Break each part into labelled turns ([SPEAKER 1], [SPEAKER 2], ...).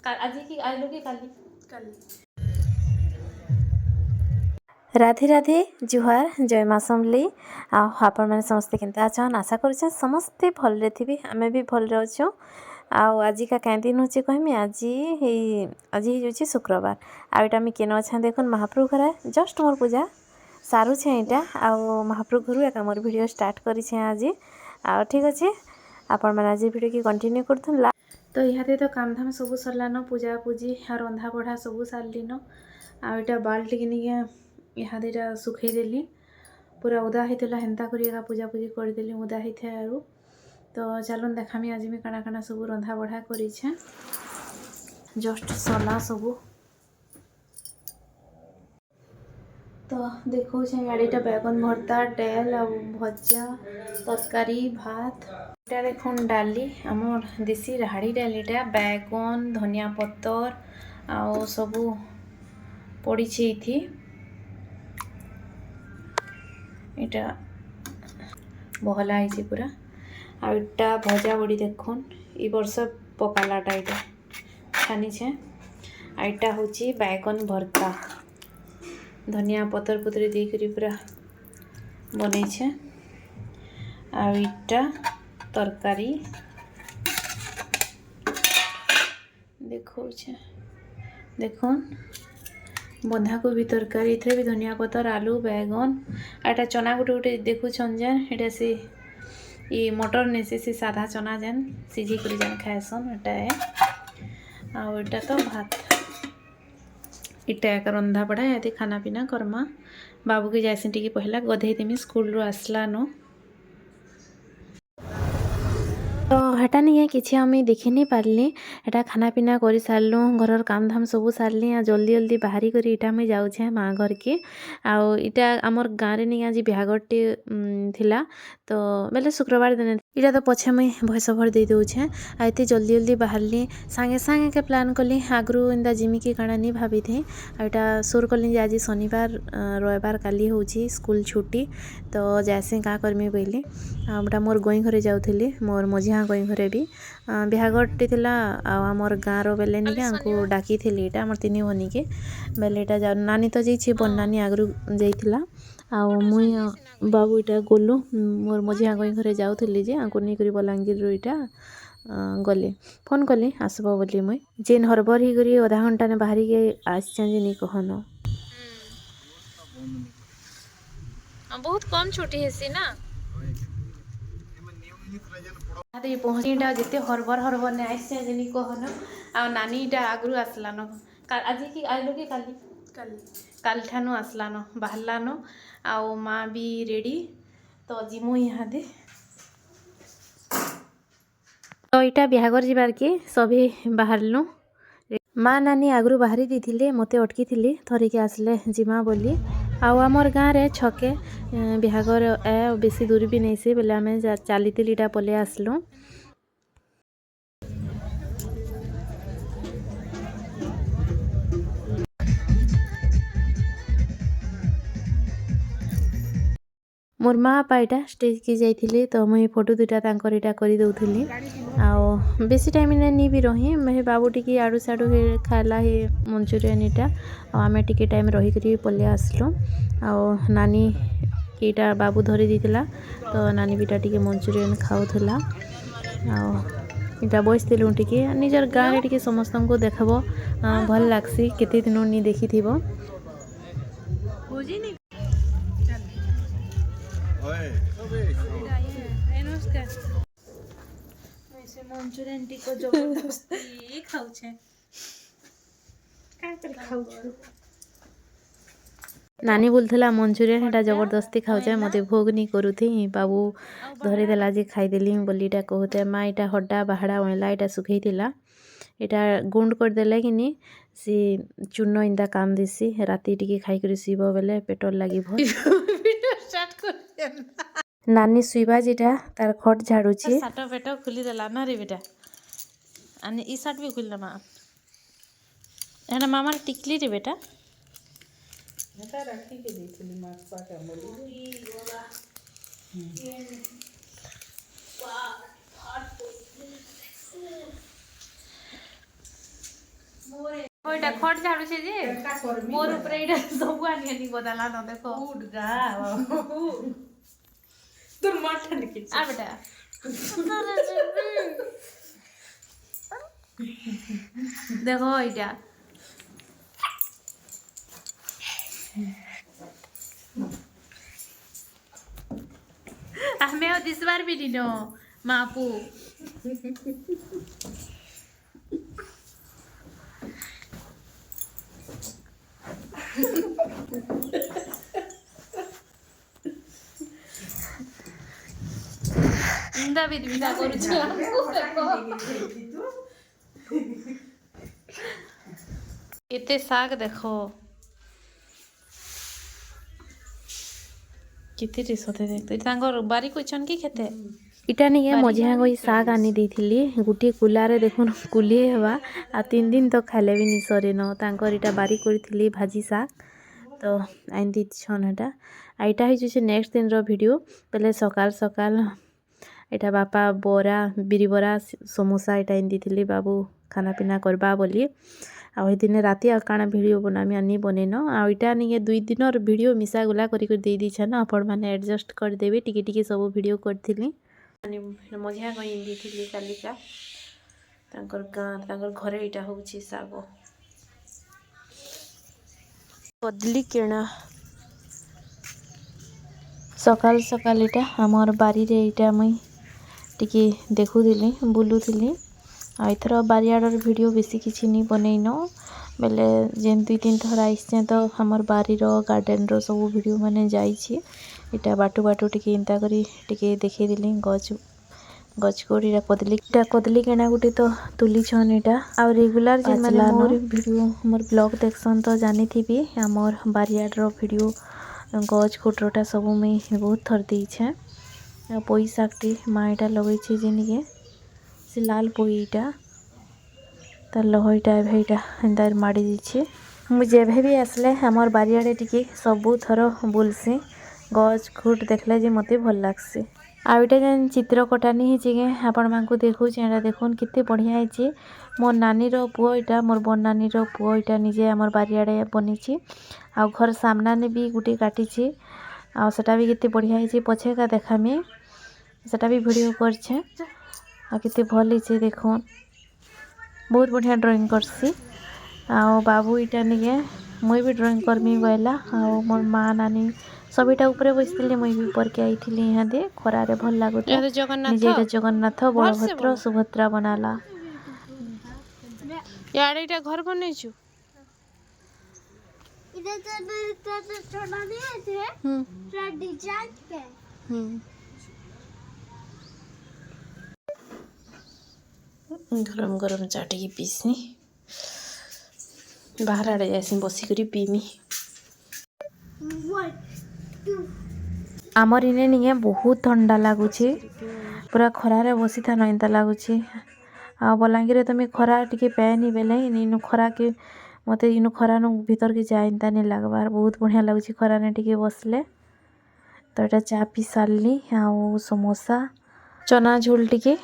[SPEAKER 1] आज की आइलो कि काली
[SPEAKER 2] काली
[SPEAKER 1] राधे राधे जुहार जय माँ समली आपण मैंने समस्ते केनता अच्छन आशा करुचे समस्ते भलरे थी आमे भी भलरे अच्छु आज का क्या दिन होची कहमी आज ही शुक्रवार आईटा आम केन अच्छा देखुन महाप्रभु घर जस्ट मोर पूजा सारूछे यहाँ आउ महाप्रभु घर एका मोर वीडियो स्टार्ट करें आज आ ठीक अच्छे आपण मैंने आज वीडियो की कंटिन्यू कर तो इहादे तो काम धाम सब सरलान पूजा पूजी आ रंधा बढ़ा सब सारलिन आईटा बाल्टी कि इहादेटा सुखईदेली पूरा उदा होता हेन्ता कर पूजा पूजी करदेली उदा होता है तो चलन देखामी आज मैं काना काना सब रंधा बढ़ा कर जस्ट सरला सब तो देखो गाड़ीटा बैगन भर्ता डेल आ भजा तरकारी भात इटा देखो डाली आमर देसी राहाड़ी डालीटा बैगन धनिया पत्तर आ सबू पड़ी थी इटा बहला है पूरा आटा भजा बड़ी देखुन ई वर्ष पकालाटा इटा छानी छे आईटा हूँ बैगन भर्ता धनिया पतर पुतरी देकरी पूरा बनै छे आईटा तरकारी देखो छे देखुन बंधाकोबी तरकारी इथे भी धनिया पतर आलू बैगन आटा चना गोटे गोटे देखुछन जेन एटा से ये मटर नेसे से साधा चना जेन सिझी कर जेन खाएसन एटा है आ एटा तो भात इटा एक रंधा पड़ा ये खाना पीना करमा बाबू के जैसे टी पहला गधे देमी स्कूल रू आसला नो तो हेटा नहीं किसी आम देखी नहीं पार्ली एटा खाना पीना कर सारूँ घर काम धाम सब सारली जल्दी जल्दी बाहरी कर इटा मुझे जाऊे माँ घर के आईटा आमर गाँव में नहीं आज बिहागटे थिला तो बेले शुक्रवार दिन इटा तो पछे मुई भैंस भर दे दूचे आते जल्दी जल्दी बाहरली सांगे सांगे के प्लान कली आगु एंता जिमी कि काଣା नहीं भाभी थे आईटा सुर कली आज शनिवार रविवार काली हूँ स्कूल छुट्टी तो जैसे क्या करमी बोली आटा मोर गोई घरे जाऊली मोर मझिया गोई घरे भी बिहागटे थिला आमर गाँव बेले नहीं डाकी थी इटा आम तीन भनी के बेले इटा जा नानी तो जाइए बन नानी आगु जाइला मुई बाबू इटा गलु मोर मझिया गोई घरे जाऊली जे आंको नहीं करी बलांगीर इटा गले फोन कली आसब बोली मुई जेन हरबर ही करी आधा घंटा ने बाहरी के आसचे जे नहीं कहन बहुत कम छुट्टी हेसी ना पहुँचीटा जिते हरबर हरबर ने आसचे जे नहीं कहन आ नानी इटा आगु आसलान आज की आइलो कि काली
[SPEAKER 2] काली
[SPEAKER 1] काल ठानु आसलान बाहरलान आउ माँ भी रेडी तो जिमु यहाँ दे तो इटा बिहागर जीवार के सभी बाहरलु माँ नानी आगु बाहरी दी मते अटकी थी थरिके आसले जिमा बोली आमर गाँव रे छके बिहागर बेसी दूर भी नहीं से बोले आम चली इटा पले आसलु मोर माँ बापा इटा स्टेज की जाइए तो मुई फोटो दुटा तांकर इटा कर दौली आउ बेसी टाइम नहीं भी रही मैं बाबू टी आड़ू साड़ू खाला हे मंचूरियन इटा आम टी टाइम रही पले आसलु आउ नानी इटा बाबू धरी देला तो नानी बीटा टी मंचूरियन खाऊला इटा बस टी निजर गाँव में टी समस्त को देखब भल लगसी केते दिन नहीं देखी थी मंचूरियन टी को जबरदस्ती खाऊछे का कर खाऊछु नानी बोलथला मंचूरियन एटा जबरदस्ती खाऊछे मते भोग नहीं करूथी बाबू धरी देला जे खाइदेली बोलीटा कहते माँ इटा हड्डा बाहड़ा ओला इटा सुखई थिला इटा गुंड कर देले कि नहीं सी चूर्ण इंदा काम देसी राती टिके खाई कर सीब बेले पेटर लागी स्टार्ट कर नानी सुईबा जेटा तार खट झाड़ुची साट पेट खुली देला ना रे बेटा आने ई साट भी खुलला माँ एना मामा टिकली रे बेटा
[SPEAKER 2] नेता राखी के देथली माछ पाके मोली
[SPEAKER 1] ওইটা খট ঝাড়ুছে যে
[SPEAKER 2] ଏଟା କରମି
[SPEAKER 1] মোর উপরে এটা ସବୁ ଆନି ଆନି ବଦାଲା ନ ଦେଖ
[SPEAKER 2] ଉଠ ଗା তোর মাথা নিকেছে
[SPEAKER 1] আর বেটা দেখো এইটা ଆମେ ଆଉ ଦିଶବାର ବି ଦିନ ମାପୁ ଇନ୍ଦା ବି ବିଦା କରୁଛୁ ଏତେ ଶାଗ ଦେଖ କେତେ ସତେ ଦେଖ ତାଙ୍କର ବାରି କରିଛନ୍ କି ଖେତେ ଇଟା ନିକେ ମଝିଆ ଗଇ ଶାଗ ଆନି ଦେଇଥିଲି ଗୋଟିଏ କୁଲାରେ ଦେଖୁନ କୁଲିଏ ହେବା ଆଉ 3 ଦିନ ତ ଖାଇଲେ ବି ନି ସରେନ ତାଙ୍କର ଇଟା ବାରି କରିଥିଲି ଭାଜି ଶାଗ ତ ଆନି ଦେଇଛନ୍ ହେଟା ଆଉ ଇଟା ହେଇଛି ନେକ୍ସଟ ଦିନର ଭିଡ଼ିଓ ବେଲେ ସକାଳ ସକାଳ ଏଟା ବାପା ବରା ବିରି ବରା ସମୋସା ଏଟା ଆନି ଦେଇଥିଲି ବାବୁ ଖାନା ପିନା କରବା ବୋଲି ଆଉ ଏ ଦିନେ ରାତି ଆଉ କାଣା ଭିଡ଼ିଓ ବନାମି ଆନି ବନେଇନ ଆଉ ଇଟା ନିକେ 2 ଦିନର ଭିଡ଼ିଓ ମିଶା ଗୁଲା କରି ଦେଇ ଦେଇଛନ୍ ଆପଣ ମାନେ ଆଡ଼ଜଷ୍ଟ କରିଦେବେ ଟିକେ ଟିକେ ସବୁ ଭିଡ଼ିଓ କରିଥିଲି ମଝିଆ ଗଇ ଦେଇଥିଲି କାଲିକା ତାଙ୍କର ଗାଁ ତାଙ୍କର ଘରେ ଏଇଟା ହେଉଛି ଶାଗ କଦଲି କିଣା ସକାଳ ସକାଳ ଏଇଟା ଆମର ବାରିରେ ଏଇଟା ମୁଇଁ ଟିକେ ଦେଖୁଥିଲି ବୁଲୁଥିଲି ଆଉ ଏଥର ବାରିଆଡ଼ର ଭିଡ଼ିଓ ବେଶୀ କିଛି ନି ବନେଇନ ବେଲେ ଯେନ୍ 2-3 ଥର ଆଇସଛେ ତ ଆମର ବାରିର ଗାର୍ଡ଼େନର ସବୁ ଭିଡ଼ିଓ ମାନେ ଯାଇଛି ଏଇଟା ବାଟୁ ବାଟୁ ଟିକେ ଏନ୍ତା କରି ଟିକେ ଦେଖେଇଦେଲି ଗଛ କୋଡ଼ିଟା କଦଲି କେଣା ଗୋଟେ ତ ତୁଲିଛନ୍ ଏଇଟା ଆଉ ରେଗୁଲାର ଯେନ୍ ମାନେ ମୋର ଭିଡ଼ିଓ ମୋର ବ୍ଲଗ ଦେଖସନ୍ ତ ଜାନିଥିବି ଆମର ବାରିଆଡ଼ର ଭିଡ଼ିଓ ଗଛ କୋଟରଟା ସବୁ ମୁଇଁ ବହୁତ ଥର ଦେଇଛେ ଆଉ ପୋଇ ଶାଗଟି ମା ଏଇଟା ଲଗେଇছে ଯେନିକେ ସେ ଲାଲ ପୋଇଟା ତାର ଲହଇଟା ଏବେ ଏଇଟା ଏନ୍ତା ମାଡ଼ି ଦେଇଛି ମୁଁ ଯେବେ ବି ଆସିଲେ ଆମର ବାରିଆଡ଼େ ଟିକେ ସବୁଥର ବୁଲସି ଗଛ ଖୁଟ ଦେଖିଲେ ଯେ ମୋତେ ଭଲ ଲାଗ୍ସି ଆଉ ଏଇଟା ଯେନ୍ ଚିତ୍ର କଟାନି ହେଇଛି କି ଆପଣମାନଙ୍କୁ ଦେଖୁଛି ଏଇଟା ଦେଖୁନ୍ କେତେ ବଢ଼ିଆ ହେଇଛି ମୋ ନାନୀର ପୁଅ ଏଇଟା ମୋର ବଡ଼ ନାନୀର ପୁଅ ଏଇଟା ନିଜେ ଆମର ବାରିଆଡ଼େ ବନେଇଛି ଆଉ ଘର ସାମ୍ନାରେ ବି ଗୋଟେ କାଟିଛି ଆଉ ସେଟା ବି କେତେ ବଢ଼ିଆ ହେଇଛି ପଛେ ଏକା ଦେખાମି ସେଟା ବି ଭିଡ଼ିଓ କରିଛେ ଆଉ କେତେ ଭଲ ହେଇଛି ଦେଖୁନ୍ ବହୁତ ବଢ଼ିଆ ଡ୍ରଇଂ କରସି ଆଉ ବାବୁ ଏଇଟା ନିକେ ମୁଇଁ ବି ଡ୍ରଇଂ କରମି ବୋଇଲା ଆଉ ମୋର ମା ନାନୀ ସବିଟା ଉପରେ ବସିଥିଲି ମୁଇଁ ବି ଉପରକେ ଆଇଥିଲି ଇହାଦେ ଖରାରେ ଭଲ ଲାଗୁଥିଲା ନିଜେ ଏଇଟା ଜଗନ୍ନାଥ ବଳଭଦ୍ର ସୁଭଦ୍ରା ବନାଲା
[SPEAKER 3] यार एटा घर बनैछु
[SPEAKER 4] इधर तो छोटा नहीं है थे थोड़ा डिजाइन पे
[SPEAKER 1] गरम गरम चा टिके पीसनी बाहर आड़े जासी बसिकरी पीमी
[SPEAKER 4] 1 2
[SPEAKER 1] आमर इने निके बहुत ठंडा लगुचे पूरा खरारे बसी था एंता लगुचे आ बलांगीर तुम खरा टिके पैनी बेले इनु खरा के मते इनु खरा नु भीतर के जाए एंता नहीं लगबार बहुत बढ़िया लगुचे खरा ने टिके बसले तो एटा चा पी सारली आ समोसा चना झोल टिके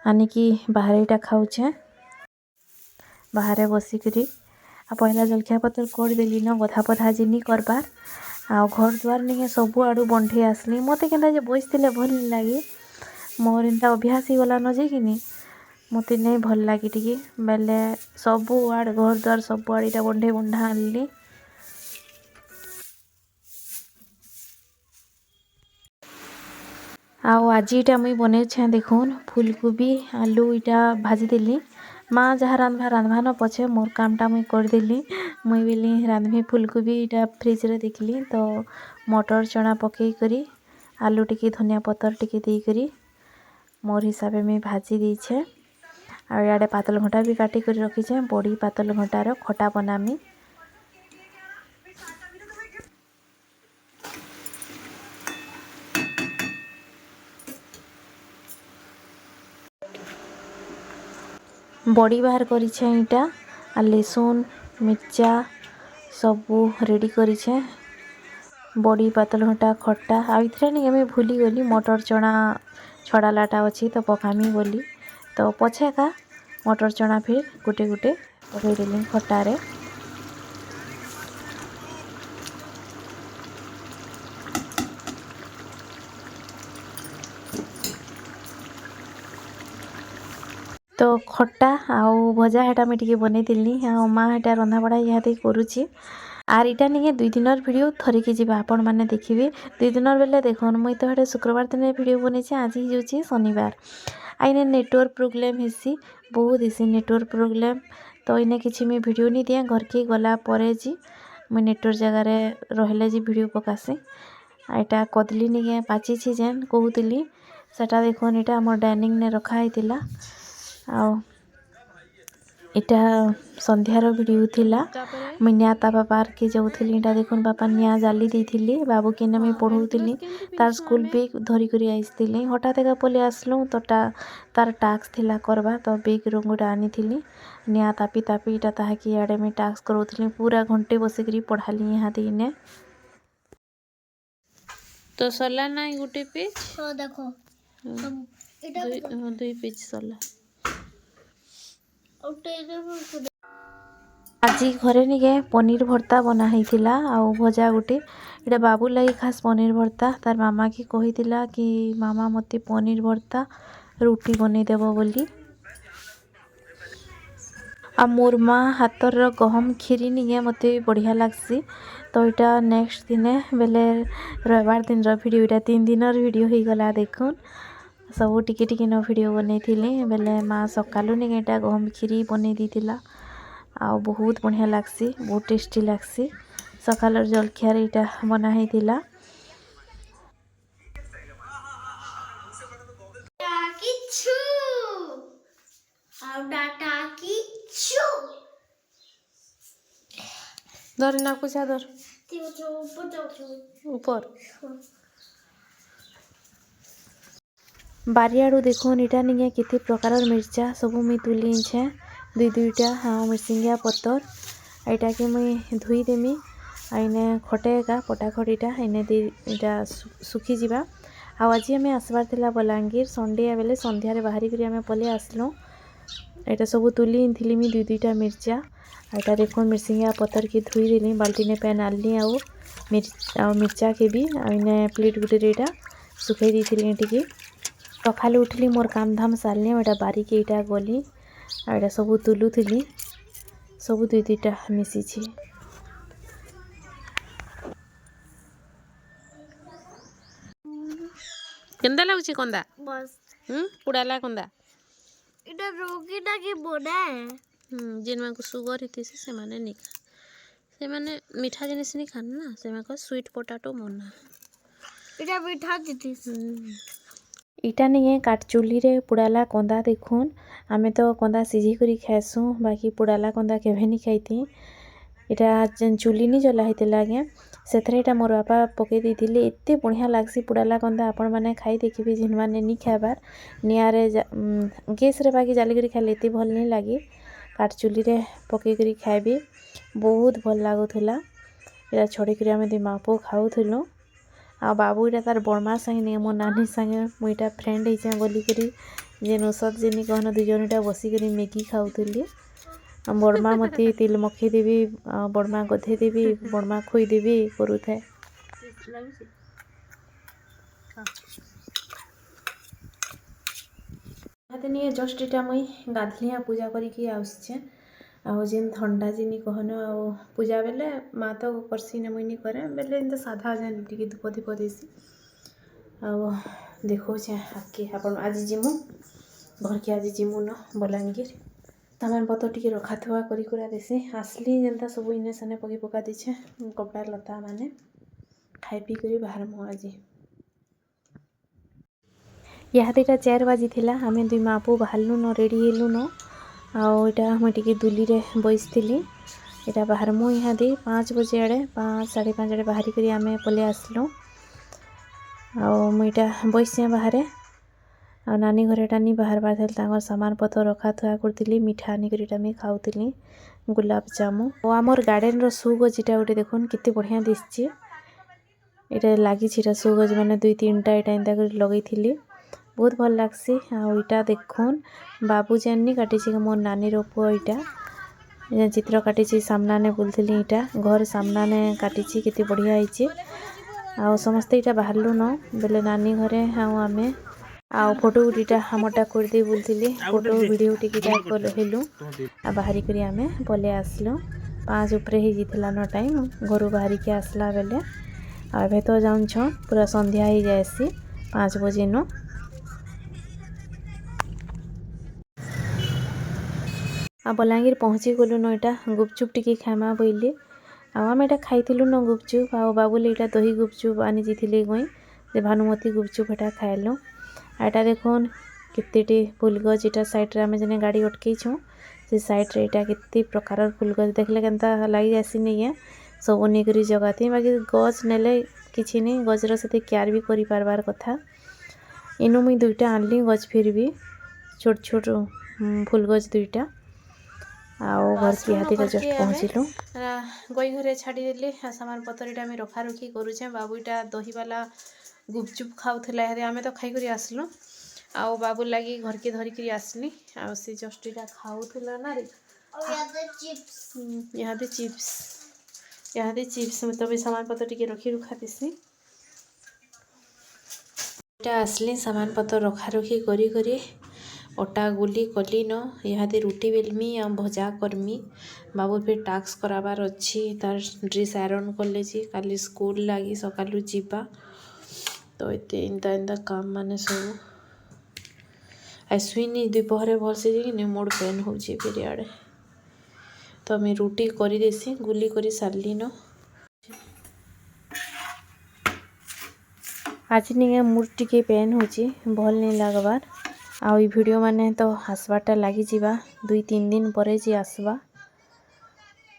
[SPEAKER 1] आनी कि बाहर एटा खाऊचे बाहर बसिकरी आ पहला जलखिया पत्र कर देली न गधा पधा जिनी करबार आ घर द्वार निके सबु आडू बंठे आसली मते केनता जे बसतिले भल लागे मोर एंता अभ्यास ही गला न जे किनी मते नहीं भल लागे टिके बेले सबु आड़ घर द्वार सबु आड़ एटा बंठे बंढा आनली ଆଉ ଆଜି ଏଇଟା ମୁଇଁ ବନେଇଛେ ଦେଖୁନ୍ ଫୁଲକୋବି ଆଲୁ ଏଇଟା ଭାଜି ଦେଲି ମା ଯାହା ରାନ୍ଧବା ନ ପଛେ ମୋର୍ କାମଟା ମୁଇଁ କରିଦେଲି ମୁଇଁ ବେଲି ରାନ୍ଧମି ଫୁଲକୋବି ଏଇଟା ଫ୍ରିଜରେ ଦେଖିଲି ତ ମଟର ଚଣା ପକେଇ କରି ଆଲୁ ଟିକେ ଧନିଆ ପତ୍ର ଟିକେ ଦେଇକରି ମୋର୍ ହିସାବେ ମୁଇଁ ଭାଜି ଦେଇଛେ ଆଉ ଇଆଡ଼େ ପାତଲ ଘଣ୍ଟା ବି କାଟି କରି ରଖିଛେ ବଡ଼ି ପାତଲ ଘଣ୍ଟାର ଖଟା ବନାମି बड़ी बाहर करिछे इटा आ लहसुन मिर्चा सबू रेडी करिछे बड़ी पातल घंटा खट्टा आ इथरे नहीं मैं भूली गली मटर चना छड़ालाटा अच्छी तो पकामी बोली तो पछे का मटर चना फिर गुटे गुटे ପକେଇଦେଲି ଖଟାରେ। तो खट्टा आउ भजा हेटा मुझे टिके बनईली आ माँ हेटा रंधाबढ़ा इहादे करुची। आर इटा नहीं 2 दिनर वीडियो थरिकी जीवा आपण मैंने देखिए 2 दिनर बेले देखन मुई तो हेटे शुक्रवार दिन वीडियो बनी आज ही जाऊँगी शनिवार। आईने नेटवर्क प्रोब्लेम हेसी बहुत हेसी नेटवर्क प्रोब्लेम तो इने किसी मुझे वीडियो नहीं दिए घर के गला परे जी मुई नेटवर्क जगार रहिले जी वीडियो पकासी। आईटा कदली नहीं पाची जेन कहूली सेटा देखन इटा आम डाइनिंग ने रखाई इटा संध्यार वीडियो थिला मुई निया तापा पार्क के जाऊली इटा देखुन बापा निया जाली देइथिली बाबू के मुई पढ़ौली तार स्कूल बैग धरी करी आइसथिली हठात एका पले आसलु तो तार टास्क थिला करबा तो बैग रंगुटा आनीथिली निया तापी तापी इटा ताहाकि इयाडे मुई टास्क करौथिली पूरा घंटे बसिकरी पढ़ाली यहाँ दीने। तो सरला ना गुटे पेज
[SPEAKER 4] तो देखो इटा
[SPEAKER 1] दुई पेज सरला। आज घरे निके पनीर भर्ता बना होता आउ भजा गुटे इटा बाबू लगी खास पनीर भर्ता तार मामा की कहीतिला कि मामा मते पनीर भर्ता रुटी बनै देव बोली। आ मोर माँ हाथर गहम खीरी निके मते बढ़िया लागसी तो इटा नेक्स्ट दिने बेले रविवार दिन वीडियो इटा 3 दिनर वीडियो हो गला देखुन सब टिके टिके न वीडियो बनईली बेले माँ सकालू निके इटा गहम खीरी बनै दीथिला आ बहुत बढ़िया लागसी बहुत टेस्टी लागसी सकाल जलखियार इटा बना होता। धर ना कुछ धर ऊपर बारियाड़ू देखुन इटा नहीं केते प्रकार मिर्चा सब मुई तुली छे 2-2टा हाँ मिर्सिंगिया पत्तर एटा के मुई धुई देमी आइने खटे का पटाखटीटा इने इटा सुखी जीवा। आज आम आसबार थिला बलांगीर संडे बेले संध्यारे बाहरी करी आम पले आसलु एटा सब तुली थी मुई 2-2टा मिर्चा एटा देखुन मिर्सिंगिया पत्तर की धुई देली बाल्टी ने पैन आनली आउ मिर्चा के भी इने प्लेट गुटे रेटा सुखई दी टिके सकालू उठली मोर काम धाम सारली एटा बारिक इटा गली एटा सब तुलुली सब 2-2टा मिसी केंदा लाଗୁଛି कंदा
[SPEAKER 4] बस
[SPEAKER 1] पुडाला कंदा
[SPEAKER 4] इटा रोगीटा के बनाए
[SPEAKER 1] जेन मानको सुगर हितिसे से माने नि खा से माने मीठा जिनिस नि खान ना से मानको स्वीट पोटैटो मना
[SPEAKER 4] इटा मीठा दिथि
[SPEAKER 1] इटा नहीं काट चुली रे पुडाला कंदा देखुन आमे तो कंदा सिझी करी खाएसु बाकी पुडाला कंदा केभे नि खाइती इटा जेन चुली नि जला हेतिला आगे सेथरे इटा मोर बापा पके देइथिले एते बढ़िया लागसी पुडाला कंदा आपण माने खाई देखिबे जिन माने नि खाबार नियारे गैस रे बाकी जाली करी खाले एते भल नि लागी काट चुली रे पके करी खाइबे बहुत भल लागुथला इटा छड़ी करी आमे दि मापो खाउथलो आ बाबू इटा तार बड़मा संगे नहीं मो नानी संगे मुईटा फ्रेंड ही बोली करी जे नौसद जेनी कहन 2 जन इटा बसी करी मैगी खाउथली बड़मा मते तिल मखी देवी बड़मा गधे देवी बड़मा खोई देवी करूथे हाते नहीं जस्ट इटा मुई गाधलिया पूजा करी आउछे आउ जेन ठंडा जिनी कहन आ पूजा बेले माँ तो करसी ने मुई नहीं करे बेले एंत साधा जेन टिके धूप दीप देसी आ देखो आके आपण आज जिमु घर के आज जिमु न बलांगीर सामान पतर टिके रखा थुआ करी कुरा देसी आसली जेनता सब इने सने पकी पका दीछे कपड़ा लता माने खाई पी करी बाहर मु आज यहाँ 4 बाजी थिला हमें 2 मापू बाहरलु न रेडी हेलु न आउ इटा मुई टिके दुली रे बइसथिली इटा बाहर मु यहाँ दे 5 बजे आड़े 5-5:30 आड़े बाहरी करी आमे पले आसलु आउ मुई इटा बइसे बाहरे आ नानी घरे टानी बाहर बाहर तांगर सामान पतर रखा थुआ करथिली मिठा आनी करीटा मी खाउथिली गुलाब जामु ओ हमर गार्डन रो सुगज इटा उठे देखुन किते बढ़िया दिसची इटा लागी छिटा सुगज माने 2-3टा इटा इंदा कर लगैथिली बहुत भल लागसी आ इटा देखुन बाबू जेन्नी काटी छी मोर नानी रो पुआ इटा ये चित्र काटिची सामनाने बोलथिली इटा घर सामनाने काटिची केते बढ़िया ହେଇଛି आ समस्ते इटा बाहरलु न बेले नानी घरे हाउ आमे आ फोटो उठीटा हमटा कर दे बोलथिली फोटो वीडियो टिकिटा कर हेलु आ बाहरी करी आमे पले आसलु 5 ऊपर ही जितला न टाइम घरु बाहरी के आसला बेले आ एबे तो जाउन छ पूरा संध्या ही जायसी 5 बजे न आ बलांगीर पहुँची गलु न इटा गुपचुप टिके खामा बोइले आम एटा खाइथिलु न गुपचुप आ बाबुले इटा दही गुपचुप आनी जिथिले गई जे भानुमती गुपचुप एटा खाइलु एटा देखुन केतेटी फूलगछ इटा साइड रे आमे जने गाड़ी अटकै छु से साइड रे इटा केते प्रकार फूलगछ देखले केनता लागि जासी नै है सब नेगरी जगाती बाकी गछ नेले किछि नै गजर सते केयर भी करि पारबार कथा इनु मुई दुईटा आनली गछ फिर भी छोट छोट फूलगछ दुईटा आओ घर की हाथी का जस्ट पहुँचलु गई घरे छाड़ी देली सामान पतर इटा में रखा रखी करूछे बाबू इटा दही वाला गुपचुप खाउथला हेरे आमे तो खाई करी आसलु आओ बाबू लागी घर के धरी करी आसली आओ से जस्ट इटा खाउथला ना रे
[SPEAKER 4] और
[SPEAKER 1] यहाँ दे चिप्स में तो भी सामान पतर टिके रखी रुखा दिसी इटा आसली सामान पतर रखा रखी करी करी अटा गुली कली न यहाँ रुटी बेलमी आ भजा करमी बाबू फिर टास्क कराबार अच्छी तार ड्रेस आयरन कले जी काली स्कूल लगी सकालू जीवा तो इते इंता इंता काम माने सब आई सुईनी दोपहर भलसे जी मोड़ पेन हो फिर आड़े तो मैं रुटी करी देसी गुली करी सारली न आज नहीं मुड टिके पेन हो भल नहीं लगबार आ वीडियो माने तो हसबाटा लगी जीवा 2-3 दिन परे जी आसबा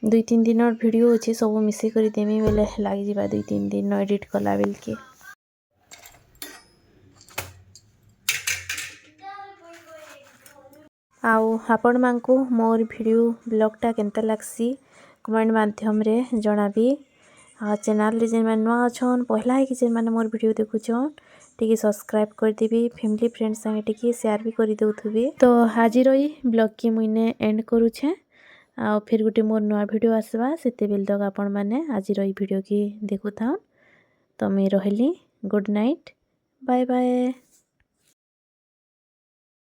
[SPEAKER 1] 2-3 दिन वीडियो अच्छे सब मिसे कर देमी बेले लगी जीवा 2-3 दिन एडिट कला बेल के आउ आपण मानकु मोर वीडियो ब्लॉगटा केनता लागसी कमेंट माध्यम रे जणाबी आ चैनल रे जेन मन नुआ अछन पहला है कि जेन माने मोर वीडियो देखुछन टिके सब्सक्राइब कर देबी फैमिली फ्रेंड्स संगे टिके शेयर भी कर देउथबे तो हाजिर रही ब्लॉग की मुइने एंड करूछे आ फिर गुटे मोर नुआ वीडियो आसबा सेते बेल तक आपण माने आज रही वीडियो की देखुथान तो मैं रहली गुड नाइट बाय बाय।